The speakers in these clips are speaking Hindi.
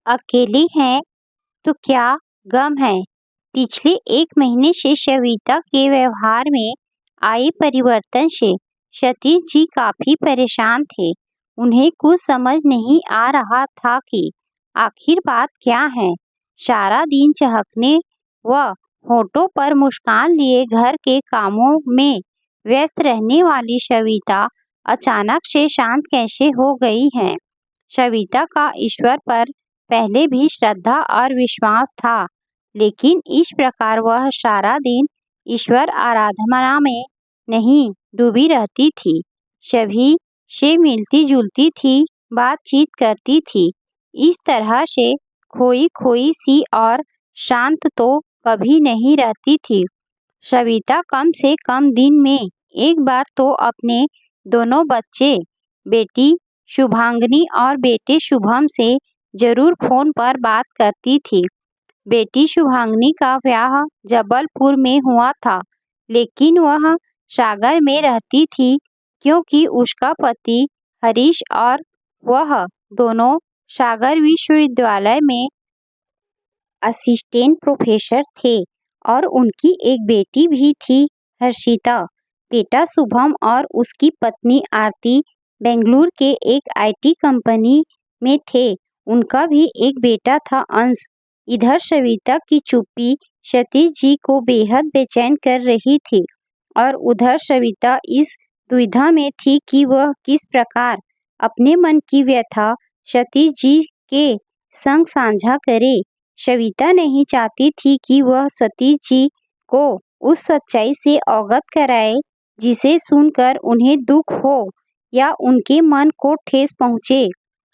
अकेले हैं तो क्या गम है। पिछले 1 महीने से शविता के व्यवहार में आए परिवर्तन से सतीश जी काफी परेशान थे। उन्हें कुछ समझ नहीं आ रहा था कि आखिर बात क्या है। सारा दिन चहकने व होठों पर मुस्कान लिए घर के कामों में व्यस्त रहने वाली सविता अचानक से शांत कैसे हो गई है। सविता का ईश्वर पर पहले भी श्रद्धा और विश्वास था, लेकिन इस प्रकार वह सारा दिन ईश्वर आराधना में नहीं डूबी रहती थी। सभी से मिलती जुलती थी, बातचीत करती थी। इस तरह से खोई खोई सी और शांत तो कभी नहीं रहती थी। सविता कम से कम दिन में एक बार तो अपने दोनों बच्चे, बेटी शुभांगिनी और बेटे शुभम से जरूर फोन पर बात करती थी। बेटी शुभांगिनी का ब्याह जबलपुर में हुआ था, लेकिन वह सागर में रहती थी क्योंकि उसका पति हरीश और वह दोनों सागर विश्वविद्यालय में असिस्टेंट प्रोफेसर थे और उनकी एक बेटी भी थी, हर्षिता। बेटा शुभम और उसकी पत्नी आरती बेंगलुरु के एक आईटी कंपनी में थे। उनका भी एक बेटा था, अंश। इधर सविता की चुप्पी सतीश जी को बेहद बेचैन कर रही थी और उधर सविता इस दुविधा में थी कि वह किस प्रकार अपने मन की व्यथा सतीश जी के संग साझा करे। सविता नहीं चाहती थी कि वह सतीश जी को उस सच्चाई से अवगत कराए जिसे सुनकर उन्हें दुख हो या उनके मन को ठेस पहुँचे।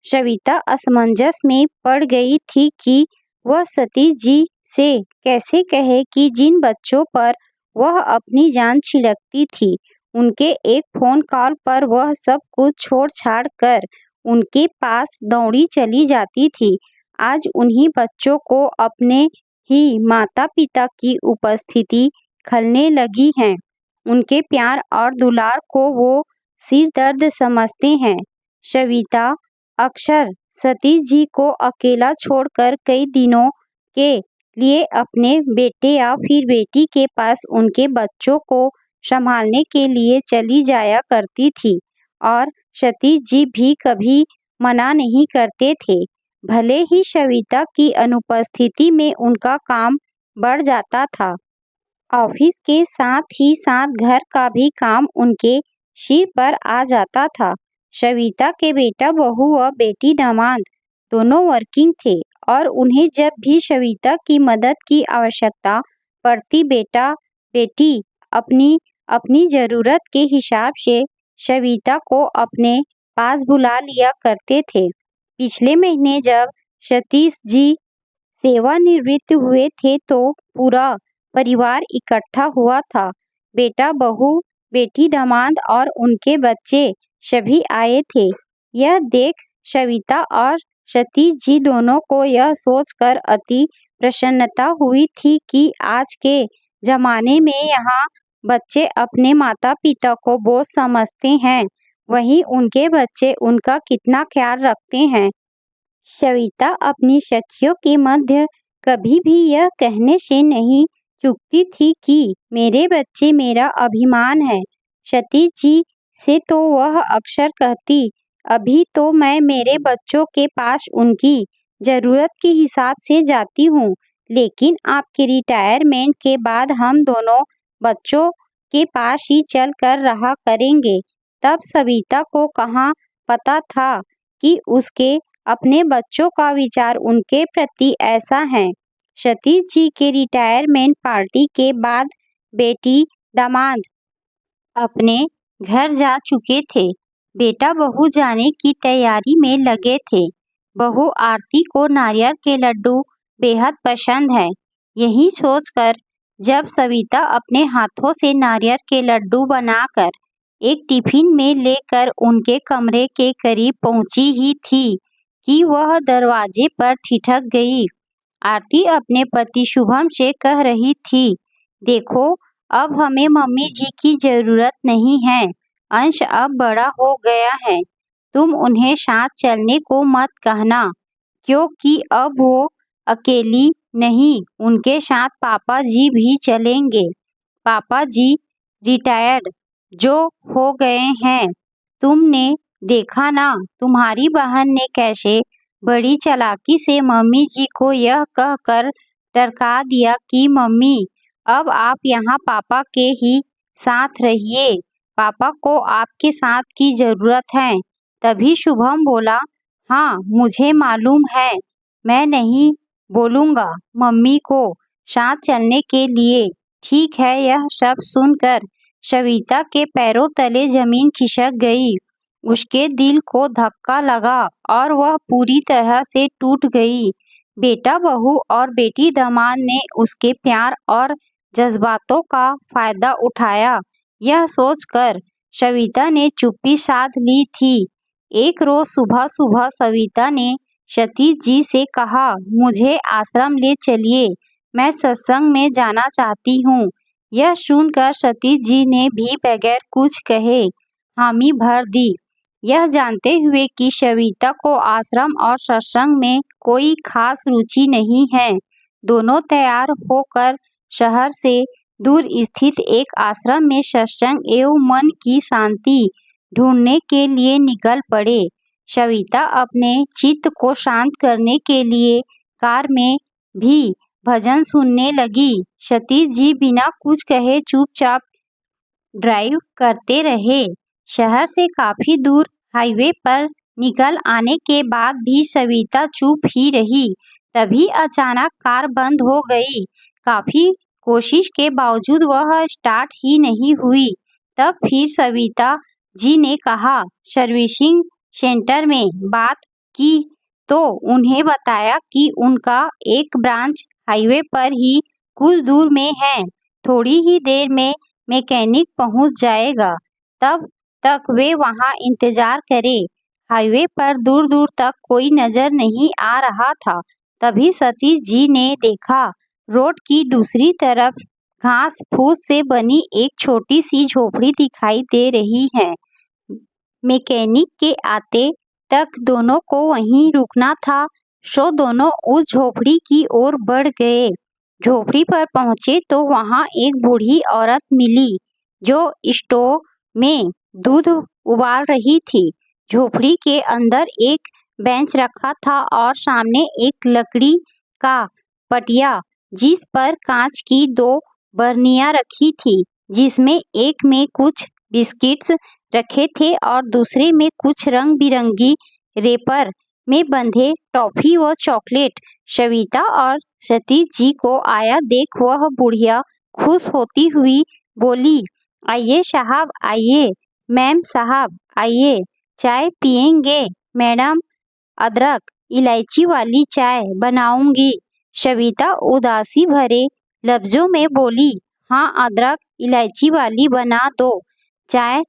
सविता असमंजस में पड़ गई थी कि वह सतीश जी से कैसे कहे कि जिन बच्चों पर वह अपनी जान छिड़कती थी, उनके एक फोन कॉल पर वह सब कुछ छोड़ छाड़ कर उनके पास दौड़ी चली जाती थी। आज उन्हीं बच्चों को अपने ही माता पिता की उपस्थिति खलने लगी है। उनके प्यार और दुलार को वो सिर दर्द समझते हैं। सविता अक्सर सतीश जी को अकेला छोड़कर कई दिनों के लिए अपने बेटे या फिर बेटी के पास उनके बच्चों को संभालने के लिए चली जाया करती थी और सतीश जी भी कभी मना नहीं करते थे। भले ही सविता की अनुपस्थिति में उनका काम बढ़ जाता था, ऑफिस के साथ ही साथ घर का भी काम उनके सिर पर आ जाता था। सविता के बेटा बहू व बेटी दामाद दोनों वर्किंग थे और उन्हें जब भी सविता की मदद की आवश्यकता पड़ती, बेटा बेटी अपनी अपनी जरूरत के हिसाब से सविता को अपने पास बुला लिया करते थे। पिछले महीने जब सतीश जी सेवानिवृत्त हुए थे तो पूरा परिवार इकट्ठा हुआ था। बेटा बहू, बेटी दामाद और उनके बच्चे सभी आए थे। यह देख सविता और सतीश जी दोनों को यह सोचकर अति प्रसन्नता हुई थी कि आज के जमाने में यहाँ बच्चे अपने माता पिता को बोझ समझते हैं, वहीं उनके बच्चे उनका कितना ख्याल रखते हैं। सविता अपनी सखियों के मध्य कभी भी यह कहने से नहीं चूकती थी कि मेरे बच्चे मेरा अभिमान है। सतीश जी से तो वह अक्सर कहती, अभी तो मैं मेरे बच्चों के पास उनकी जरूरत के हिसाब से जाती हूँ, लेकिन आपके रिटायरमेंट के बाद हम दोनों बच्चों के पास ही चल कर रहा करेंगे। तब सविता को कहाँ पता था कि उसके अपने बच्चों का विचार उनके प्रति ऐसा है। सतीश जी के रिटायरमेंट पार्टी के बाद बेटी दामाद अपने घर जा चुके थे। बेटा बहू जाने की तैयारी में लगे थे। बहू आरती को नारियल के लड्डू बेहद पसंद है। यही सोचकर जब सविता अपने हाथों से नारियल के लड्डू बनाकर एक टिफिन में लेकर उनके कमरे के करीब पहुंची ही थी कि वह दरवाजे पर ठिठक गई। आरती अपने पति शुभम से कह रही थी, देखो अब हमें मम्मी जी की जरूरत नहीं है। अंश अब बड़ा हो गया है, तुम उन्हें साथ चलने को मत कहना। क्योंकि अब वो अकेली नहीं, उनके साथ पापा जी भी चलेंगे। पापा जी रिटायर्ड जो हो गए हैं। तुमने देखा ना, तुम्हारी बहन ने कैसे बड़ी चालाकी से मम्मी जी को यह कहकर टरका दिया कि मम्मी, अब आप यहाँ पापा के ही साथ रहिए, पापा को आपके साथ की जरूरत है। तभी शुभम बोला, हाँ मुझे मालूम है, मैं नहीं बोलूँगा मम्मी को साथ चलने के लिए। ठीक है। यह सब सुनकर सविता के पैरों तले जमीन खिसक गई। उसके दिल को धक्का लगा और वह पूरी तरह से टूट गई। बेटा बहू और बेटी दामाद ने उसके प्यार और जज्बातों का फायदा उठाया, यह सोचकर सविता ने चुप्पी साध ली थी। एक रोज सुबह सुबह सविता ने सतीश जी से कहा, मुझे आश्रम ले चलिए, मैं सत्संग में जाना चाहती हूँ। यह सुनकर सतीश जी ने भी बगैर कुछ कहे हामी भर दी, यह जानते हुए कि सविता को आश्रम और सत्संग में कोई खास रुचि नहीं है। दोनों तैयार होकर शहर से दूर स्थित एक आश्रम में सत्संग एवं मन की शांति ढूंढने के लिए निकल पड़े। सविता अपने चित्त को शांत करने के लिए कार में भी भजन सुनने लगी। सतीश जी बिना कुछ कहे चुपचाप ड्राइव करते रहे। शहर से काफी दूर हाईवे पर निकल आने के बाद भी सविता चुप ही रही। तभी अचानक कार बंद हो गई। काफी कोशिश के बावजूद वह स्टार्ट ही नहीं हुई। तब फिर सविता जी ने कहा, सर्विसिंग सेंटर में बात की तो उन्हें बताया कि उनका एक ब्रांच हाईवे पर ही कुछ दूर में है, थोड़ी ही देर में मैकेनिक पहुंच जाएगा, तब तक वे वहां इंतजार करें। हाईवे पर दूर दूर तक कोई नजर नहीं आ रहा था। तभी सतीश जी ने देखा, रोड की दूसरी तरफ घास फूस से बनी एक छोटी सी झोपड़ी दिखाई दे रही है। मैकेनिक के आते तक दोनों को वहीं रुकना था, सो दोनों उस झोपड़ी की ओर बढ़ गए। झोपड़ी पर पहुंचे तो वहां एक बूढ़ी औरत मिली जो स्टोव में दूध उबाल रही थी। झोपड़ी के अंदर एक बेंच रखा था और सामने एक लकड़ी का पटिया जिस पर कांच की दो बरनियां रखी थी, जिसमें एक में कुछ बिस्किट्स रखे थे और दूसरे में कुछ रंग बिरंगी रेपर में बंधे टॉफी व चॉकलेट। सविता और सतीश जी को आया देख वह बुढ़िया खुश होती हुई बोली, आइए साहब आइए, मैम साहब आइए, चाय पियेंगे मैडम? अदरक इलायची वाली चाय बनाऊंगी। सविता उदासी भरे लफ्जों में बोली, हाँ अदरक इलायची वाली बना दो। चाय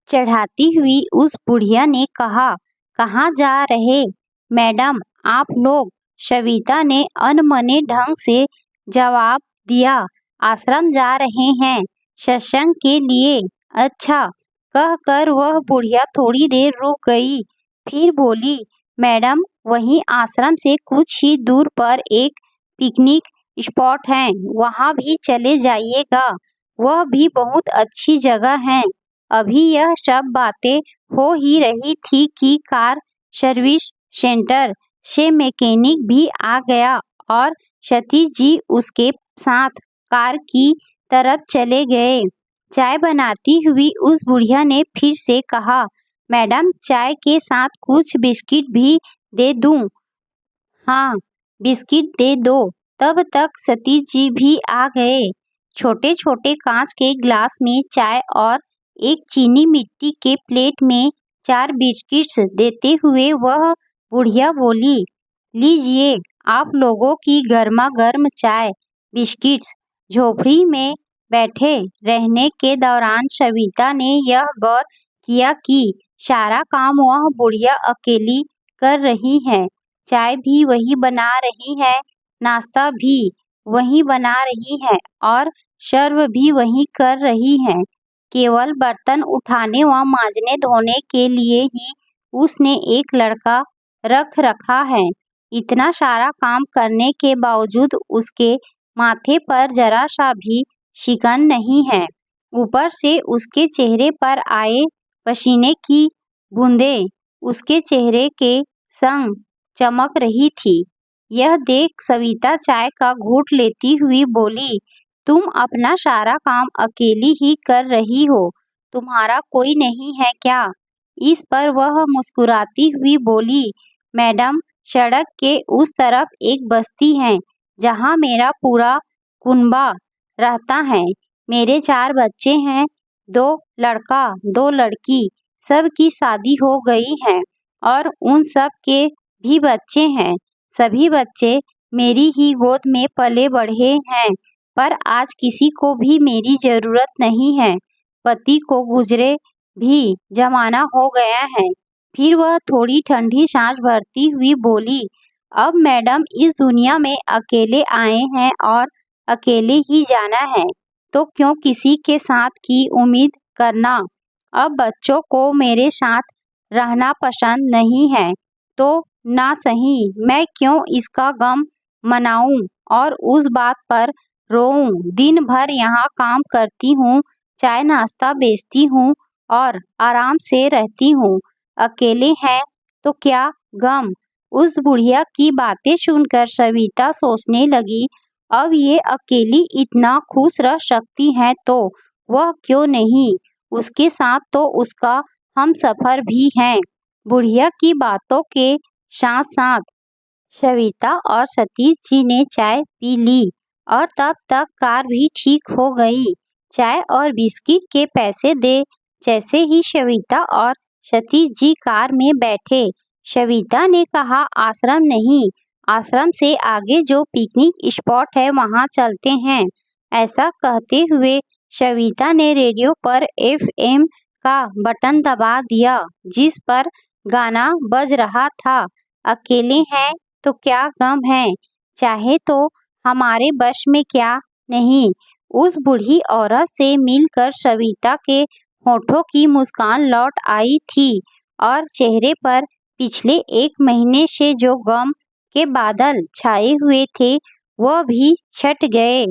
चढ़ाती हुई उस बुढ़िया ने कहा, कहाँ जा रहे मैडम आप लोग? सविता ने अनमने ढंग से जवाब दिया, आश्रम जा रहे हैं सत्संग के लिए। अच्छा, कहकर वह बुढ़िया थोड़ी देर रुक गई, फिर बोली, मैडम वहीं आश्रम से कुछ ही दूर पर एक पिकनिक स्पॉट है, वहां भी चले जाइएगा, वह भी बहुत अच्छी जगह है। अभी यह सब बातें हो ही रही थी कि कार सर्विस सेंटर से मैकेनिक भी आ गया और सतीश जी उसके साथ कार की तरफ चले गए। चाय बनाती हुई उस बुढ़िया ने फिर से कहा, मैडम चाय के साथ कुछ बिस्किट भी दे दूं? हाँ बिस्किट दे दो। तब तक सतीश जी भी आ गए। छोटे छोटे कांच के गिलास में चाय और एक चीनी मिट्टी के प्लेट में 4 बिस्किट्स देते हुए वह बुढ़िया बोली, लीजिए आप लोगों की गर्मा गर्म चाय बिस्किट्स। झोपड़ी में बैठे रहने के दौरान सविता ने यह गौर किया कि सारा काम वह बुढ़िया अकेली कर रही है। चाय भी वही बना रही है, नाश्ता भी वही बना रही है और सर्व भी वही कर रही है। केवल बर्तन उठाने व मांजने धोने के लिए ही उसने एक लड़का रख रखा है। इतना सारा काम करने के बावजूद उसके माथे पर जरा सा भी शिकन नहीं है। ऊपर से उसके चेहरे पर आए पसीने की बूंदें उसके चेहरे के संग चमक रही थी। यह देख सविता चाय का घूंट लेती हुई बोली, तुम अपना सारा काम अकेली ही कर रही हो, तुम्हारा कोई नहीं है क्या? इस पर वह मुस्कुराती हुई बोली, मैडम, सड़क के उस तरफ एक बस्ती है जहाँ मेरा पूरा कुनबा रहता है। मेरे 4 बच्चे हैं, 2 लड़का 2 लड़की, सब की शादी हो गई है और उन सब के भी बच्चे हैं। सभी बच्चे मेरी ही गोद में पले बढ़े हैं, पर आज किसी को भी मेरी जरूरत नहीं है। पति को गुजरे भी जमाना हो गया है। फिर वह थोड़ी ठंडी सांस भरती हुई बोली, अब मैडम इस दुनिया में अकेले आए हैं और अकेले ही जाना है, तो क्यों किसी के साथ की उम्मीद करना। अब बच्चों को मेरे साथ रहना पसंद नहीं है, तो ना सही मैं क्यों इसका गम मनाऊं और उस बात पर रोऊं। दिन भर यहाँ काम करती हूँ, चाय नाश्ता बेचती हूँ और आराम से रहती हूँ। अकेले हैं तो क्या गम। उस बुढ़िया की बातें सुनकर सविता सोचने लगी, अब ये अकेली इतना खुश रह सकती है तो वह क्यों नहीं, उसके साथ तो उसका हमसफर भी है। बुढ़िया की बातों के साथ साथ सविता और सतीश जी ने चाय पी ली और तब तक कार भी ठीक हो गई। चाय और बिस्किट के पैसे दे जैसे ही सविता और सतीश जी कार में बैठे, सविता ने कहा, आश्रम नहीं, आश्रम से आगे जो पिकनिक स्पॉट है वहाँ चलते हैं। ऐसा कहते हुए सविता ने रेडियो पर एफएम का बटन दबा दिया, जिस पर गाना बज रहा था, अकेले हैं तो क्या गम है, चाहे तो हमारे बस में क्या नहीं। उस बूढ़ी औरत से मिलकर सविता के होठों की मुस्कान लौट आई थी और चेहरे पर पिछले 1 महीने से जो गम के बादल छाए हुए थे वह भी छट गए।